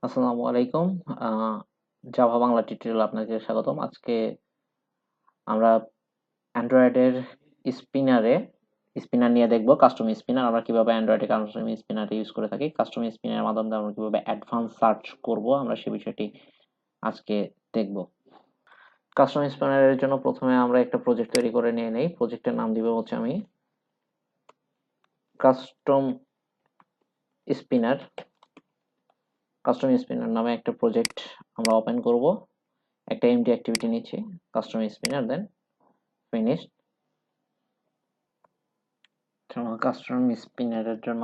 আসসালামু আলাইকুম। Java Bangla tutorial আপনাকে স্বাগতম। আজকে আমরা অ্যান্ড্রয়েডের স্পিনার নিয়ে দেখব। কাস্টম স্পিনার আমরা কিভাবে অ্যান্ড্রয়েডে কাস্টম স্পিনার ইউজ করে থাকি, কাস্টম স্পিনারের মাধ্যমে আমরা কিভাবে অ্যাডভান্স সার্চ করব, আমরা সে বিষয়টি আজকে দেখব। কাস্টম স্পিনারের জন্য প্রথমে আমরা একটা প্রজেক্ট তৈরি করে নিয়ে নেই। প্রজেক্টের নাম দিব হচ্ছে আমি কাস্টম স্পিনার। কাস্টম স্পিনার নামে একটা প্রজেক্ট আমরা ওপেন করব। একটা এমটি অ্যাক্টিভিটি নিচ্ছি custom spinner, then finish. Custom স্পিনারের জন্য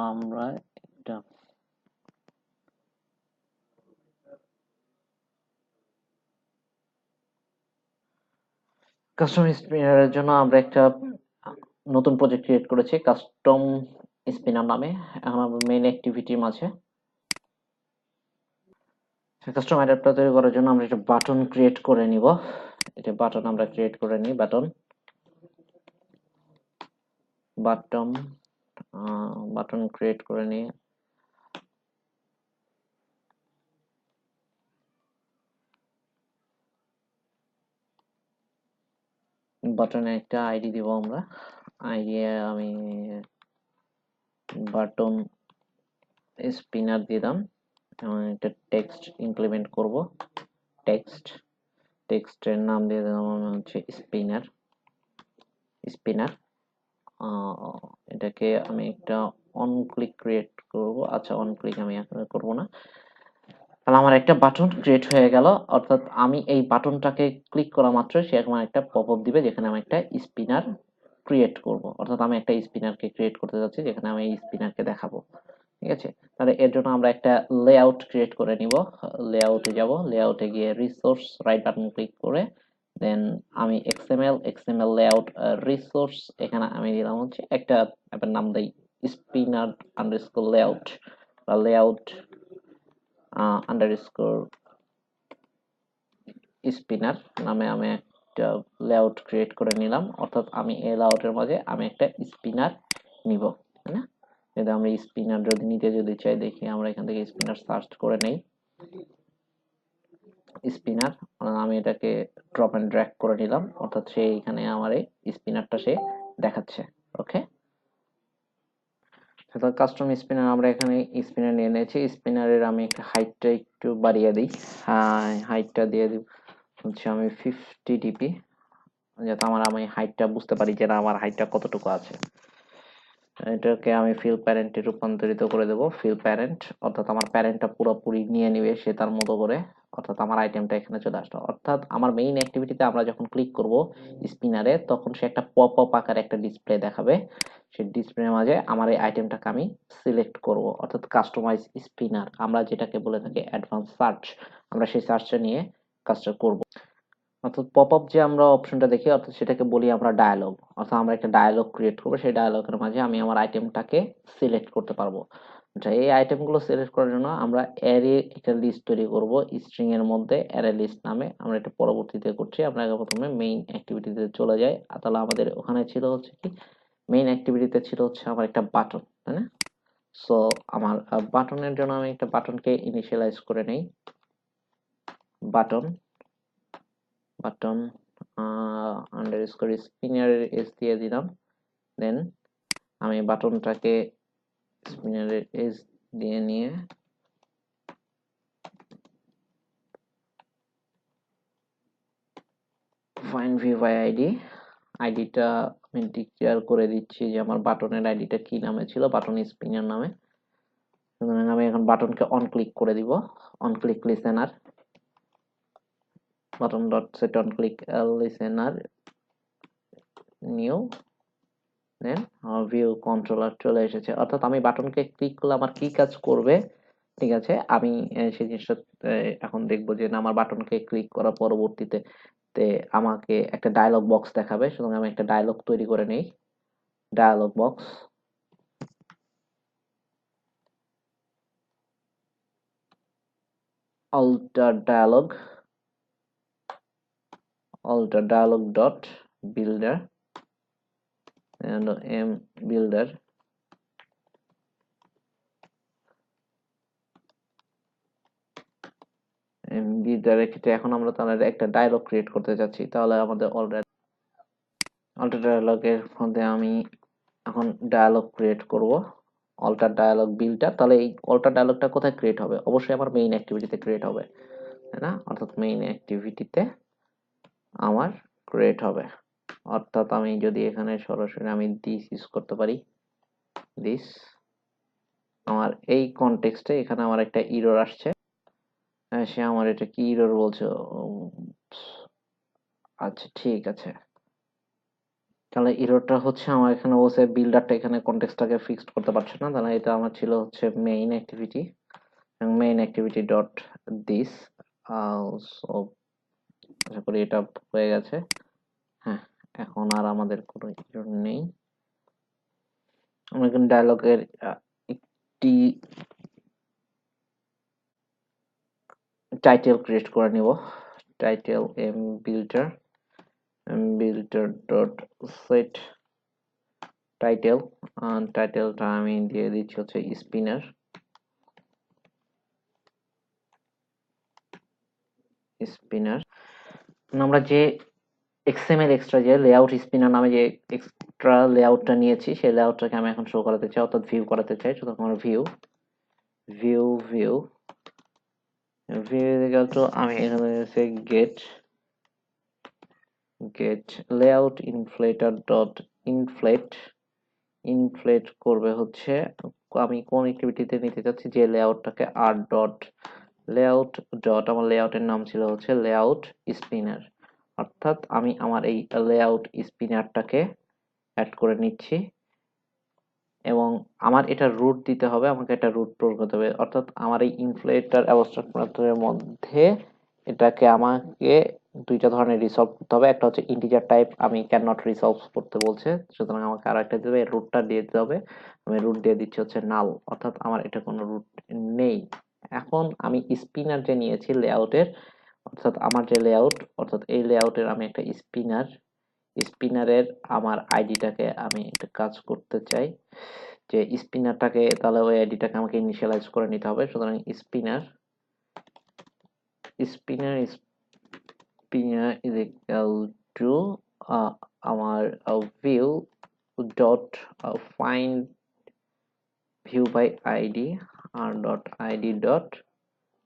আমরা একটা নতুন প্রজেক্ট ক্রিয়েট করেছি কাস্টম স্পিনার নামে। এখন আমরা মেইন অ্যাক্টিভিটির মাঝে কাস্টম অ্যাডাপ্টার তৈরি করার জন্য আমরা একটা বাটন ক্রিয়েট করে নিব। এটা বাটন আমরা ক্রিয়েট করে নিই। বাটন বাটন বাটন ক্রিয়েট করে নিই। বাটনে একটা আইডি দিব আমরা। আইডি আমি বাটন স্পিনার দিলাম এবং একটা টেক্সট ইমপ্লিমেন্ট করব। টেক্সটের নাম দিয়ে দিলাম হচ্ছে স্পিনার। এটাকে আমি একটা অন ক্লিক ক্রিয়েট করব। আচ্ছা, অন ক্লিক আমি এখন করব না। তাহলে আমার একটা বাটন ক্রিয়েট হয়ে গেল, অর্থাৎ আমি এই বাটনটাকে ক্লিক করা মাত্র সে আমার একটা পপআপ দিবে যেখানে আমি একটা স্পিনার ক্রিয়েট করব। অর্থাৎ আমি একটা স্পিনারকে ক্রিয়েট করতে যাচ্ছি যেখানে আমি এই স্পিনারকে দেখাবো। ঠিক আছে, তাহলে এর জন্য আমরা একটা লেআউট ক্রিয়েট করে নিব। লেআউটে যাব, লেআউটে গিয়ে রিসোর্স রাইট বাটন ক্লিক করে দেন আমি এক্সএমএল লেআউট রিসোর্স, এখানে আমি দিলাম হচ্ছে একটা অ্যাপের নাম দেই স্পিনার আন্ডারস্কোর লেআউট বা লেআউট আন্ডারস্কোর স্পিনার নামে আমি একটা লেআউট ক্রিয়েট করে নিলাম। অর্থাৎ আমি এই লেআউটের মাঝে আমি একটা স্পিনার নিব, তাই না? যদি আমরা স্পিনার যদি চাই, দেখি আমরা এখান থেকে স্পিনার সার্চ করে নেই। স্পিনার আমি এটাকে ড্রপ এন্ড ড্র্যাগ করে নিলাম, অর্থাৎ সে এখানে আমার এই স্পিনারটা সে দেখাচ্ছে। ওকে, কাস্টম স্পিনার আমরা এখানে স্পিনার নিয়ে নিয়েছি। স্পিনারের আমি একটা হাইটটা একটু বাড়িয়ে দিই। হাইটটা দিয়ে দিব হচ্ছে আমি 50 ডিপি, যাতে আমি হাইটটা বুঝতে পারি যে না আমার হাইটটা কতটুকু আছে। এটাকে আমি ফিল প্যারেন্টে রূপান্তরিত করে দেব। ফিল প্যারেন্ট অর্থাৎ আমার প্যারেন্টটা পুরোপুরি নিয়ে নিবে সে তার মতো করে, অর্থাৎ আমার আইটেমটা এখানে চলে আসলো। অর্থাৎ আমার মেইন অ্যাক্টিভিটিতে আমরা যখন ক্লিক করব স্পিনারে, তখন সে একটা পপ আপ আকারে একটা ডিসপ্লে দেখাবে। সেই ডিসপ্লের মাঝে আমার এই আইটেমটাকে আমি সিলেক্ট করব, অর্থাৎ কাস্টমাইজ স্পিনার আমরা যেটাকে বলে থাকি অ্যাডভান্স সার্চ, আমরা সেই সার্চটা নিয়ে কাজটা করব। অর্থাৎ পপআপ যে আমরা অপশনটা দেখি, অর্থাৎ সেটাকে বলি আমরা ডায়ালগ। অর্থাৎ আমরা একটা ডায়ালগ ক্রিয়েট করবো, সেই ডায়ালগের মাঝে আমি আমার আইটেমটাকে সিলেক্ট করতে পারবো। আচ্ছা, এই আইটেমগুলো সিলেক্ট করার জন্য আমরা অ্যারে একটা লিস্ট তৈরি করব স্ট্রিং এর মধ্যে, অ্যারে লিস্ট নামে। আমরা এটা পরবর্তীতে করছি। আমরা প্রথমে মেইন অ্যাক্টিভিটিতে চলে যাই। তাহলে আমাদের ওখানে ছিল হচ্ছে কি, মেইন অ্যাক্টিভিটিতে ছিল হচ্ছে আমার একটা বাটন, তাই না? সো আমার বাটনের জন্য আমি একটা বাটনকে ইনিশিয়ালাইজ করে নেই। বাটন বাটন আন্ডারস্কোর স্পিনারের এজ দিয়ে দিলাম। দেন আমি বাটনটাকে স্পিনারের এজ দিয়ে নিয়ে ফাইন্ড ভিউ বাই আইডি, আইডিটা আমি ডিক্লেয়ার করে দিচ্ছি যে আমার বাটনের আইডিটা কি নামে ছিল, বাটন স্পিনার নামে। সুতরাং আমি এখন বাটনকে অন ক্লিক করে দিব। On click listener, button dot set on click listener new, then আমার ভিউ কন্ট্রোলার চলে এসেছে। অর্থাৎ আমি বাটনকে ক্লিক করলে আমার কি কাজ করবে, ঠিক আছে? আমি সেই জিনিসটা এখন দেখবো যে না, আমার বাটনকে ক্লিক করার পরবর্তীতে আমাকে একটা ডায়লগ বক্স দেখাবে। সুতরাং আমি একটা ডায়লগ তৈরি করে নেই। Dialogue box, alter dialog dot builder and m builder, এটার ক্ষেত্রে এখন আমরা তাহলে একটা ডায়লগ ক্রিয়েট করতে যাচ্ছি। তাহলে আমাদের অল্টার ডায়ালগের মধ্যে আমি এখন ডায়ালগ ক্রিয়েট করব, অল্টার ডায়ালগ বিলটা। তাহলে এই অল্টার ডায়ালগটা কোথায় ক্রিয়েট হবে? অবশ্যই আমার মেইন অ্যাক্টিভিটিতে ক্রিয়েট হবে, তাই না? অর্থাৎ মেইন অ্যাক্টিভিটিতে আমার ক্রিয়েট হবে। অর্থাৎ আমি যদি এখানে সরাসরি আমি দিস ইউজ করতে পারি, দিস, আমার এই কনটেক্সটে এখানে আমার একটা ইরর আসছে। সে আমার এটা কি ইরর বলছে? আচ্ছা ঠিক আছে, তাহলে ইররটা হচ্ছে আমার এখানে বলছে বিল্ডারটা এখানে কনটেক্সটটাকে ফিক্সড করতে পারছে না। তাহলে এটা আমার ছিল হচ্ছে মেইন অ্যাক্টিভিটি, এবং main activity dot this. So আশা করি এটা হয়ে গেছে। হ্যাঁ, এখন আর আমাদের কোনো ইরর নেই। আমরা এখন ডায়ালগের একটি টাইটেল ক্রিয়েট করে নিব। Title builder dot set title, টাইটেলটা আমি দিয়ে দিচ্ছি হচ্ছে স্পিনার। আমরা যে এক্সএমএল এক্সট্রা যে লেআউট স্পিনার নামে যে এক্সট্রা লেআউটটা নিয়েছি, সেই লেআউটটাকে আমি এখন শো করাতে চাই, অর্থাৎ ভিউ করাতে চাই। সুতরাং আমার ভিউ ভিউ ভিউ ভিউ তো আমি এখানে get layout inflater dot inflate করবে হচ্ছে আমি কোন অ্যাক্টিভিটিতে নিতে চাচ্ছি, যে লেআউটটাকে আর ডট লেআউট ডট আমার লেআউটের নাম ছিল হচ্ছে লেআউট স্পিনার। অর্থাৎ আমি আমার এই লেআউট স্পিনারটাকে অ্যাড করে নিচ্ছি, এবং আমার এটা রুট দিতে হবে, আমাকে এটা রুট প্রয়োগ করতে হবে। অর্থাৎ আমার এই ইনফ্লেটার অ্যাবস্ট্রাক্ট মেথডের মধ্যে এটাকে আমাকে দুইটা ধরনের রিসলভ করতে হবে। একটা হচ্ছে ইন্টিজার টাইপ, আমি ক্যান নট রিসলভ করতে বলছে, সুতরাং আমাকে আরো একটা দিতে হবে, রুটটা দিয়ে দিতে হবে। আমি রুট দিয়ে দিচ্ছি হচ্ছে নাল, অর্থাৎ আমার এটা কোনো রুট নেই। এখন আমি স্পিনার যে নিয়েছি লেআউটের, অর্থাৎ আমার যে লেআউট, অর্থাৎ এই লেআউটের আমি একটা স্পিনারের আমার আইডিটাকে আমি একটা কাজ করতে চাই, যে স্পিনারটাকে, তাহলে ওই আইডিটাকে আমাকে ইনিশিয়ালাইজ করে নিতে হবে। সুতরাং spinner spinner spinner is equal to আমার view dot find view by ID R dot ID dot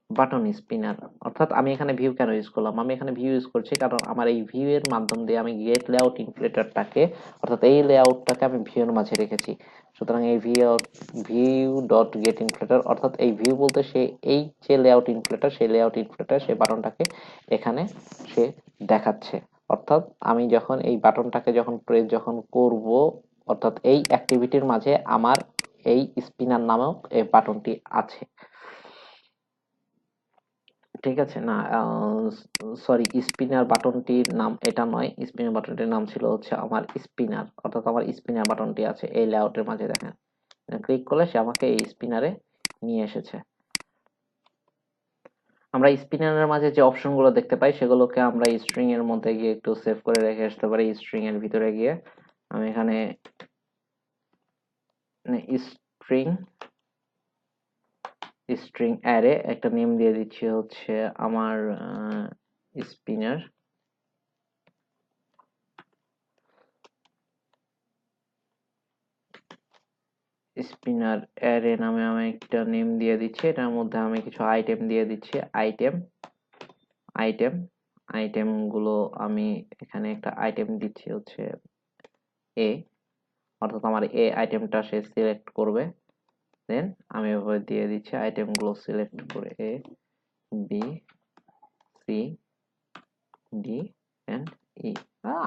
button spinner. অর্থাৎ আমি এখানে ভিউ কেন ইউজ করলাম? আমি এখানে ভিউ ইউজ করছি কারণ আমার এই ভিউ এর মাধ্যম দিয়ে আমি গেট লেআউট ইনফ্লেটারটাকে, অর্থাৎ এই লেআউটটাকে আমি ভিউ এর মাঝে রেখেছি। সুতরাং এই ভিউ ডট গেট ইনফ্লেটার, অর্থাৎ এই ভিউ বলতে সে এই যে লেআউট ইনফ্লেটার, সেই লেআউট ইনফ্লেটার সেই বাটনটাকে এখানে সে দেখাচ্ছে। অর্থাৎ আমি যখন এই বাটনটাকে প্রেস করব, অর্থাৎ এই অ্যাক্টিভিটির মাঝে আমার এই স্পিনার নামক এই বাটনটি আছে। ঠিক আছে, না সরি, স্পিনার বাটনটির নাম এটা নয়, স্পিনার বাটনটির নাম ছিল হচ্ছে আমার স্পিনার। অর্থাৎ আমার স্পিনার বাটনটি আছে এই লেআউটের মাঝে, দেখেন ক্লিক করলে সে আমাকে এই স্পিনারে নিয়ে এসেছে। আমরা স্পিনারের মাঝে যে অপশনগুলো দেখতে পাই সেগুলোকে আমরা স্ট্রিং এর মধ্যে গিয়ে একটু সেভ করে রেখে আসতে পারি। স্ট্রিং এর ভিতরে গিয়ে আমি এখানে স্ট্রিং স্ট্রিং অ্যারে একটা নেম দিয়ে দিচ্ছি হচ্ছে আমার স্পিনার স্পিনার অ্যারে নামে আমি একটা নেম দিয়ে দিচ্ছি। এটার মধ্যে আমি কিছু আইটেম দিয়ে দিচ্ছি, আইটেম আইটেম গুলো আমি এখানে একটা আইটেম দিচ্ছি হচ্ছে এ, অর্থাৎ আমার এ আইটেমটা সে সিলেক্ট করবে। দেন আমি এভাবে দিয়ে দিচ্ছি আইটেম গুলো সিলেক্ট করে A B C D and ই।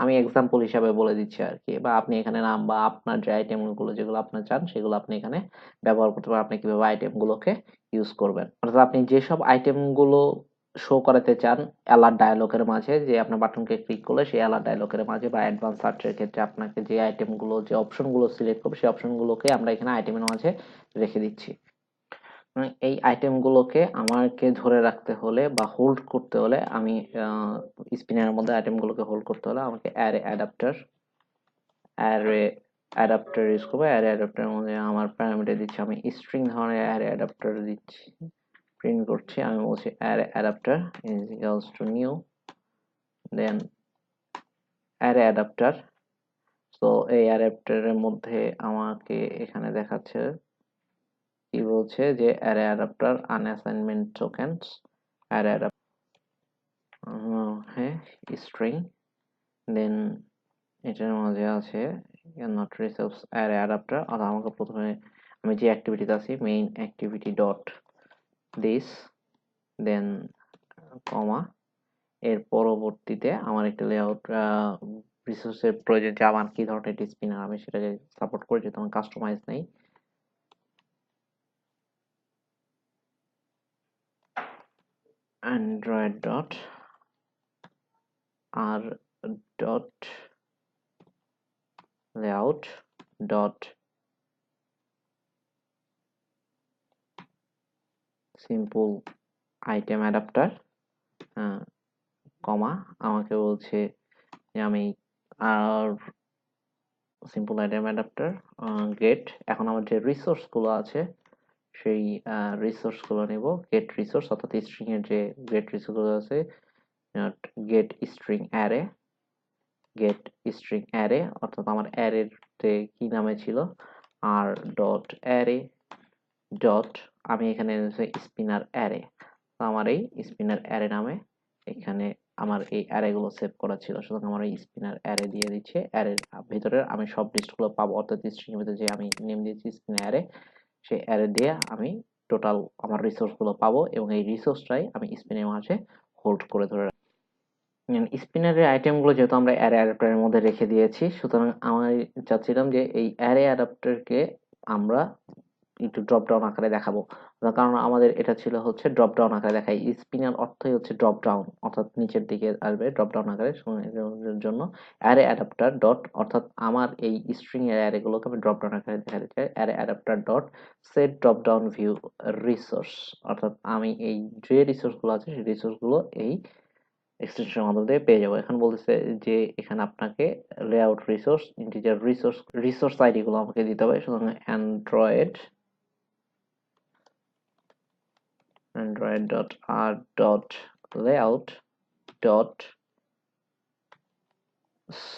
আমি এক্সাম্পল হিসাবে বলে দিচ্ছি আর কি, বা আপনি এখানে নাম বা আপনার যে আইটেম গুলো যেগুলো আপনি চান সেগুলো আপনি এখানে ব্যবহার করতে পারেন। আপনি কিভাবে আইটেম গুলোকে ইউজ করবেন, অর্থাৎ আপনি যেসব আইটেম গুলো শো করাতে চান অ্যালার্ট ডায়ালগের মাঝে, যে আপনার বাটনকে ক্লিক করলে সেই অ্যালার্ট ডায়ালগের মাঝে বা অ্যাডভান্স সার্চের ক্ষেত্রে আপনাকে যে আইটেম গুলো যে অপশন গুলো সিলেক্ট করবে সেই অপশন গুলোকে আমরা এখানে আইটেমের মাঝে রেখে দিচ্ছি। এই আইটেম গুলোকে আমাকে ধরে রাখতে হলে বা হোল্ড করতে হলে, আমি স্পিনারের মধ্যে আইটেম গুলোকে হোল্ড করতে হলে আমাকে অ্যারে অ্যাডাপ্টার ইউজ করবো। অ্যারে অ্যাডাপ্টারের মধ্যে আমার প্যারামিটার দিচ্ছি আমি স্ট্রিং ধরনের অ্যারে অ্যাডাপ্টার দিচ্ছি। প্রিন্ট করছি, আমি বলছি array adapter is equals to new, then array adapter. তো এই অ্যাডাপ্টারের মধ্যে আমাকে এখানে দেখাচ্ছে কি বলছে যে array adapter unassignment tokens array adapter, হ্যাঁ স্ট্রিং, দেন এটার মাঝে আছে নট রিসোর্স অ্যারে অ্যাডাপ্টার। আর আমাকে প্রথমে আমি যে অ্যাক্টিভিটিতে আছি main activity dot this, then comma, এর পরবর্তীতে আমার একটা লেআউট রিসোর্সের প্রয়োজন, যে আমার কি ধরনের স্পিনার আমি সেটাকে সাপোর্ট করি, যেহেতু আমার কাস্টমাইজ নেই। Android dot R dot layout dot simple item adapter, comma, আমাকে বলছে যে আমি R simple item adapter get, এখন আমার যে রিসোর্স গুলো আছে সেই রিসোর্স গুলো নেব, গেট রিসোর্স অর্থাৎ স্ট্রিং এর যে গেট রিসোর্স গুলো আছে, get string array, get string array অর্থাৎ আমার অ্যারের কি নামে ছিল আর ডট অ্যারে ডট, আমি এখানে স্পিনার অ্যারে, আমার এই স্পিনার অ্যারে নামে এখানে আমার এই অ্যারে গুলো সেভ করা ছিল, সুতরাং আমার এই স্পিনার অ্যারে দিয়ে দিচ্ছে। অ্যারের ভিতরে আমি সব লিস্ট গুলো পাবো, অর্থাৎ স্ট্রিং এর ভিতরে যে আমি নেম দিয়েছি স্পিনার অ্যারে, সেই অ্যারে দিয়ে আমি টোটাল আমার রিসোর্স গুলো পাবো এবং এই রিসোর্সটাই আমি স্পিনের মাঝে হোল্ড করে ধরে রাখবো। স্পিনারের আইটেমগুলো যেহেতু আমরা অ্যারে অ্যাডাপ্টারের মধ্যে রেখে দিয়েছি, সুতরাং আমি চাচ্ছিলাম যে এই অ্যারে অ্যাডাপ্টারকে আমরা একটু ড্রপ ডাউন আকারে দেখাবো, কারণ আমাদের এটা ছিল হচ্ছে ড্রপ ডাউন আকারে দেখাই, স্পিনার অর্থই হচ্ছে ড্রপ ডাউন অর্থাৎ নিচের দিকে আসবে ড্রপ ডাউন আকারে, এর জন্য অ্যারে অ্যাডাপ্টার ডট, অর্থাৎ আমার এই স্ট্রিং এর অ্যারে গুলোকে আমি ড্রপ ডাউন আকারে দেখাতে চাই, array adapter dot set drop down view resource, অর্থাৎ আমি এই যে রিসোর্স গুলো আছে সেই রিসোর্স গুলো এই এক্সটেনশনের মাধ্যমে দিয়ে পেয়ে যাবো। এখন বলতেছে যে এখানে আপনাকে layout resource integer resource ID গুলো আমাকে দিতে হবে, সুতরাং Android dot R dot layout dot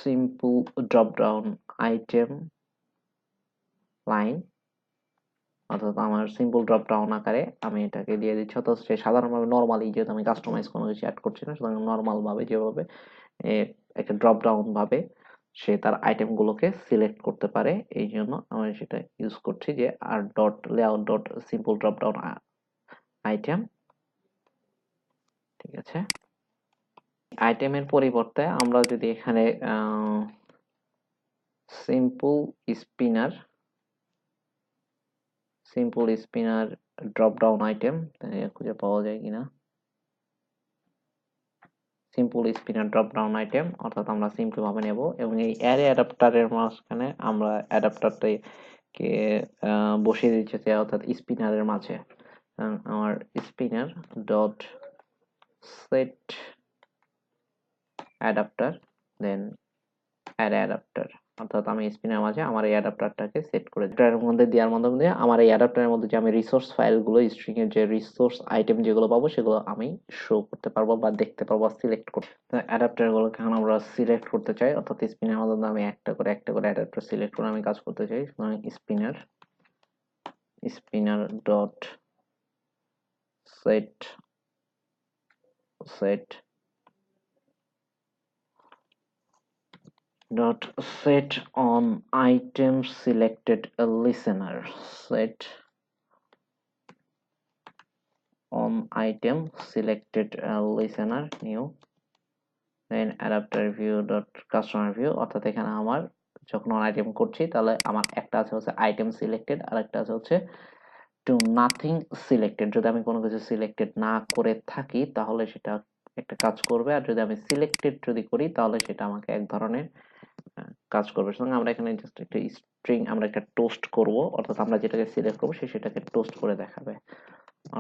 simple drop down item line, অর্থাৎ আমার সিম্পল ড্রপ ডাউন আকারে আমি এটাকে দিয়ে দিচ্ছি, অর্থাৎ সে সাধারণভাবে নর্মালি, যেহেতু আমি কাস্টমাইজ কোনো কিছু অ্যাড করছি না, সুতরাং নর্মাল ভাবে যেভাবে একটা ড্রপ ডাউন ভাবে সে তার আইটেম গুলোকে সিলেক্ট করতে পারে, এই জন্য আমি সেটা ইউজ করছি যে R dot layout dot simple drop down item. ঠিক আছে, আইটেমের পরিবর্তে আমরা যদি এখানে simple spinner drop down item খুঁজে পাওয়া যায় কিনা, simple spinner drop down item, অর্থাৎ আমরা সিম্পল ভাবে নেব এবং এই অ্যারে অ্যাডাপ্টারের মাঝখানে আমরা অ্যাডাপ্টারটাকে বসিয়ে দিচ্ছি, অর্থাৎ স্পিনারের মাঝে আমার স্পিনার ডট সেট অ্যাডাপ্টার দেন অ্যারে অ্যাডাপ্টার, অর্থাৎ আমি স্পিনার মাঝে আমার এই অ্যাডাপ্টারটাকে সেট করে এর মধ্যে দেওয়ার মাধ্যমে আমার এই অ্যাডাপ্টারের মধ্যে যে আমি রিসোর্স ফাইলগুলো স্ট্রিং এর যে রিসোর্স আইটেম যেগুলো পাবো সেগুলো আমি শো করতে পারবো বা দেখতে পারবো, সিলেক্ট করতে। অ্যাডাপ্টার গুলোকে এখন আমরা সিলেক্ট করতে চাই, অর্থাৎ স্পিনার মধ্যে আমি একটা করে অ্যাডাপ্টার সিলেক্ট করে আমি কাজ করতে চাই, সুতরাং spinner dot set set dot set on item selected a listener, set on item selected a listener new, then adapter view dot customer view, অর্থাৎ এখানে আমার যখন আইটেম করছি তাহলে আমার একটা আছে হচ্ছে আইটেম সিলেক্টেড আর একটা আছে হচ্ছে টু নাথিং সিলেক্টেড, যদি আমি কোনো কিছু সিলেক্টেড না করে থাকি তাহলে সেটা একটা কাজ করবে, আর যদি আমি সিলেক্টেড যদি করি তাহলে সেটা আমাকে এক ধরনের কাজ করবে। সুতরাং আমরা এখানে জাস্ট একটা স্ট্রিং আমরা একটা টোস্ট করব, অর্থাৎ আমরা যেটাকে সিলেক্ট করব সেটাকে টোস্ট করে দেখাবে,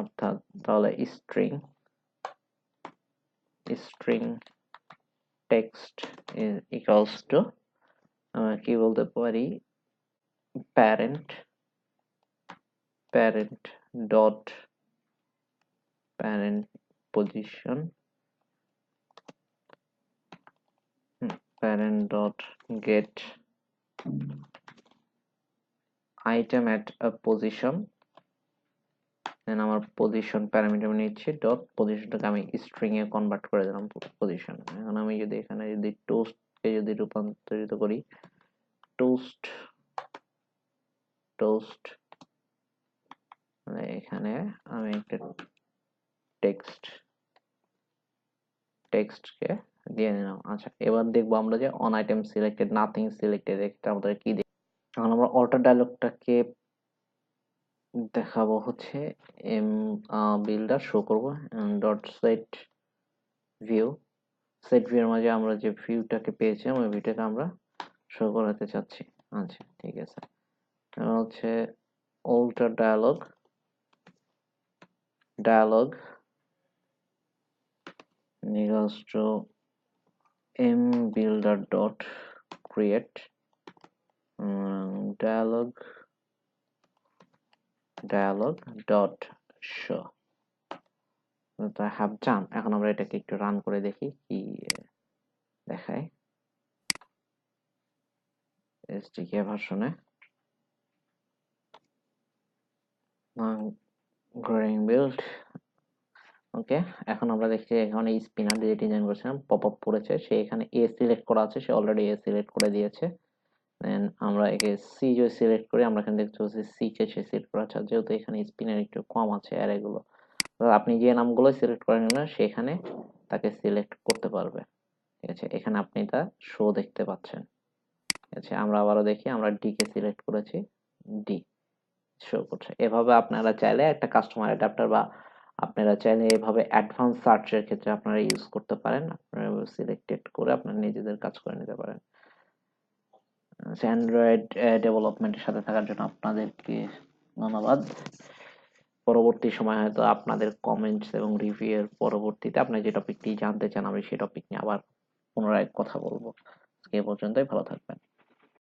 অর্থাৎ তাহলে string text is equals two কি বলতে পারি parent dot parent position parent dot get item at a position, দেন আমার পজিশন প্যারামিটার নিচ্ছি ডট পজিশনটাকে আমি স্ট্রিং এ কনভার্ট করে দিলাম পজিশন। এখন আমি যদি এখানে যদি টোস্ট কে যদি রূপান্তরিত করি, টোস্ট টোস্ট এখানে আমি একটা টেক্সটকে দিয়ে নিলাম। আচ্ছা, এবার দেখবো আমরা যে on item selected, nothing selected, এটা আমাদের কি দেখি। এখন আমরা অটো ডায়লগটাকে দেখাবো হচ্ছে এম বিল্ডার শো করব ডট সেট ভিউ এর মাঝে আমরা যে ভিউটাকে পেয়েছিলাম ওই ভিউটাকে আমরা শো করাতে চাচ্ছি। আচ্ছা, ঠিক আছে। এবার হচ্ছে alert dialog equals to mbuilder dot create dialog dot show তো have done। এখন আমরা এটাকে একটু রান করে দেখি কি দেখায় SDK ভার্সনে। growing build ওকে। এখন আমরা দেখছি এখানে এই স্পিনার যে ডিজাইন করেছিলাম পপ আপ করেছে, সে এখানে এ সিলেক্ট করা আছে, সে অলরেডি এ সিলেক্ট করে দিয়েছে। দেন আমরা একে সি যদি সিলেক্ট করি, আমরা এখানে দেখতে পাচ্ছি সি কে সে সিলেক্ট করা আছে, যেহেতু এখানে স্পিনার একটু কম আছে অ্যারে গুলো, তো আপনি যে নামগুলো সিলেক্ট করেন না সেখানে তাকে সিলেক্ট করতে পারবে। ঠিক আছে, এখানে আপনি তা শো দেখতে পাচ্ছেন। ঠিক আছে, আমরা আবারও দেখি, আমরা ডি কে সিলেক্ট করেছি, ডি শো করছে। এভাবে আপনারা চাইলে একটা কাস্টমার অ্যাডাপ্টার বা আপনারা চাইলে এভাবে অ্যাডভান্স সার্চের ক্ষেত্রে আপনারা ইউজ করতে পারেন, আপনারা সিলেক্টেড করে আপনারা নিজেদের কাজ করে নিতে পারেন। অ্যান্ড্রয়েড ডেভেলপমেন্টের সাথে থাকার জন্য আপনাদেরকে ধন্যবাদ। পরবর্তী সময় হয়তো আপনাদের কমেন্টস এবং রিভিউ এর পরবর্তীতে আপনি যে টপিকটি জানতে চান আমি সেই টপিক নিয়ে আবার পুনরায় কথা বলবো। এ পর্যন্তই, ভালো থাকবেন।